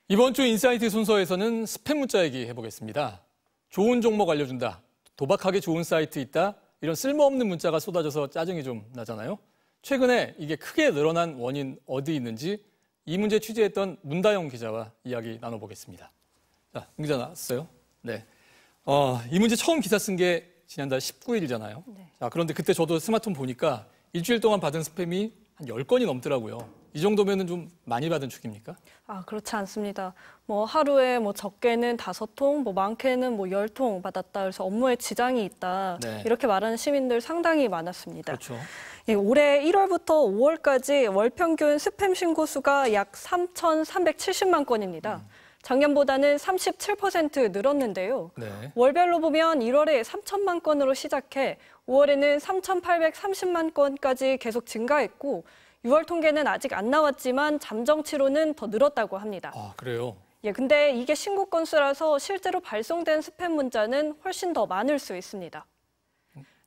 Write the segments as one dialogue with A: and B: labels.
A: 이번 주 인사이트 순서에서는 스팸 문자 얘기 해보겠습니다. 좋은 종목 알려준다, 도박하기 좋은 사이트 있다, 이런 쓸모없는 문자가 쏟아져서 짜증이 좀 나잖아요. 최근에 이게 크게 늘어난 원인 어디 있는지 이 문제 취재했던 문다영 기자와 이야기 나눠보겠습니다. 자, 문 기자 나왔어요. 네. 이 문제 처음 기사 쓴 게 지난달 19일이잖아요.
B: 네.
A: 자, 그런데 그때 저도 스마트폰 보니까 일주일 동안 받은 스팸이 한 10건이 넘더라고요. 이 정도면은 좀 많이 받은 축입니까?
B: 그렇지 않습니다. 하루에 적게는 5통, 많게는 10통 받았다. 그래서 업무에 지장이 있다.
A: 네.
B: 이렇게 말하는 시민들 상당히 많았습니다.
A: 그렇죠.
B: 예, 올해 1월부터 5월까지 월 평균 스팸 신고 수가 약 3,370만 건입니다. 작년보다는 37% 늘었는데요.
A: 네.
B: 월별로 보면 1월에 3천만 건으로 시작해 5월에는 3,830만 건까지 계속 증가했고 6월 통계는 아직 안 나왔지만 잠정치로는 더 늘었다고 합니다.
A: 아, 그래요?
B: 예, 근데 이게 신고 건수라서 실제로 발송된 스팸 문자는 훨씬 더 많을 수 있습니다.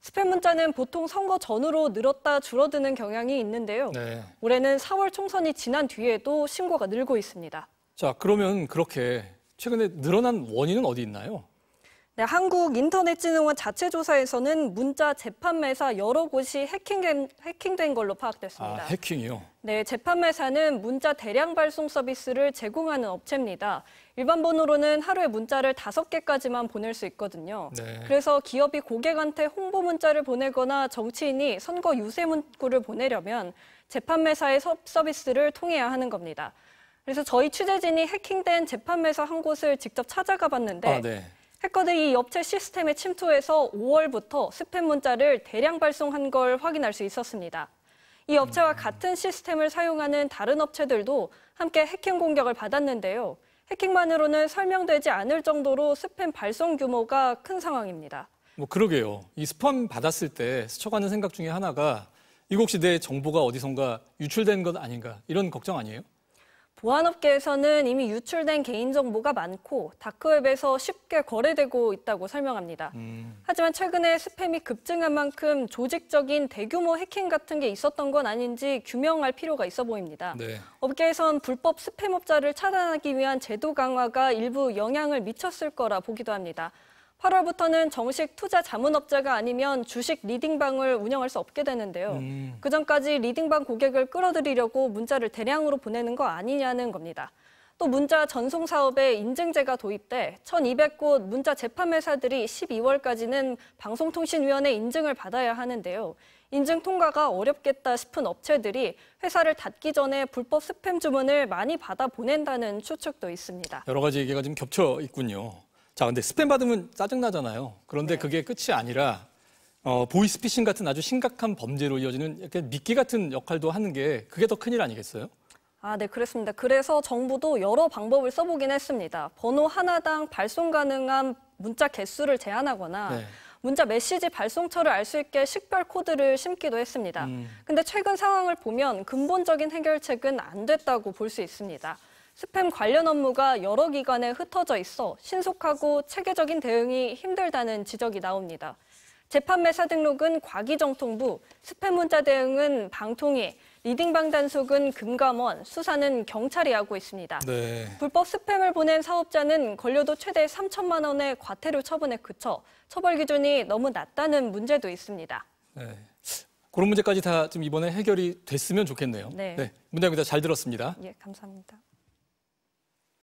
B: 스팸 문자는 보통 선거 전후로 늘었다 줄어드는 경향이 있는데요.
A: 네.
B: 올해는 4월 총선이 지난 뒤에도 신고가 늘고 있습니다.
A: 자, 그러면 그렇게 최근에 늘어난 원인은 어디 있나요?
B: 네, 한국인터넷진흥원 자체 조사에서는 문자 재판매사 여러 곳이 해킹된 걸로 파악됐습니다.
A: 해킹이요?
B: 네, 재판매사는 문자 대량 발송 서비스를 제공하는 업체입니다. 일반 번호로는 하루에 문자를 5개까지만 보낼 수 있거든요.
A: 네.
B: 그래서 기업이 고객한테 홍보 문자를 보내거나 정치인이 선거 유세 문구를 보내려면 재판매사의 서비스를 통해야 하는 겁니다. 그래서 저희 취재진이 해킹된 재판매사 한 곳을 직접 찾아가 봤는데
A: 네.
B: 해커들이 이 업체 시스템에 침투해서 5월부터 스팸 문자를 대량 발송한 걸 확인할 수 있었습니다. 이 업체와 같은 시스템을 사용하는 다른 업체들도 함께 해킹 공격을 받았는데요. 해킹만으로는 설명되지 않을 정도로 스팸 발송 규모가 큰 상황입니다.
A: 그러게요. 이 스팸 받았을 때 스쳐가는 생각 중에 하나가 이거 혹시 내 정보가 어디선가 유출된 것 아닌가 이런 걱정 아니에요?
B: 보안업계에서는 이미 유출된 개인정보가 많고 다크웹에서 쉽게 거래되고 있다고 설명합니다. 하지만 최근에 스팸이 급증한 만큼 조직적인 대규모 해킹 같은 게 있었던 건 아닌지 규명할 필요가 있어 보입니다.
A: 네.
B: 업계에선 불법 스팸업자를 차단하기 위한 제도 강화가 일부 영향을 미쳤을 거라 보기도 합니다. 8월부터는 정식 투자 자문업자가 아니면 주식 리딩방을 운영할 수 없게 되는데요. 그전까지 리딩방 고객을 끌어들이려고 문자를 대량으로 보내는 거 아니냐는 겁니다. 또 문자 전송 사업에 인증제가 도입돼 1,200곳 문자 재판매사들이 12월까지는 방송통신위원회 인증을 받아야 하는데요. 인증 통과가 어렵겠다 싶은 업체들이 회사를 닫기 전에 불법 스팸 주문을 많이 받아 보낸다는 추측도 있습니다.
A: 여러 가지 얘기가 지금 겹쳐 있군요. 자, 근데 스팸 받으면 짜증나잖아요. 그런데
B: 네.
A: 그게 끝이 아니라 보이스피싱 같은 아주 심각한 범죄로 이어지는 약간 미끼 같은 역할도 하는 게 그게 더 큰일 아니겠어요?
B: 네, 그렇습니다. 그래서 정부도 여러 방법을 써보긴 했습니다. 번호 하나당 발송 가능한 문자 개수를 제한하거나
A: 네.
B: 문자 메시지 발송처를 알 수 있게 식별 코드를 심기도 했습니다. 근데 최근 상황을 보면 근본적인 해결책은 안 됐다고 볼 수 있습니다. 스팸 관련 업무가 여러 기관에 흩어져 있어 신속하고 체계적인 대응이 힘들다는 지적이 나옵니다. 재판매사 등록은 과기정통부, 스팸 문자 대응은 방통위, 리딩방 단속은 금감원, 수사는 경찰이 하고 있습니다.
A: 네.
B: 불법 스팸을 보낸 사업자는 걸려도 최대 3천만 원의 과태료 처분에 그쳐 처벌 기준이 너무 낮다는 문제도 있습니다.
A: 네. 그런 문제까지 다 지금 이번에 해결이 됐으면 좋겠네요.
B: 네.
A: 문다영 기자 잘 들었습니다.
B: 예, 감사합니다.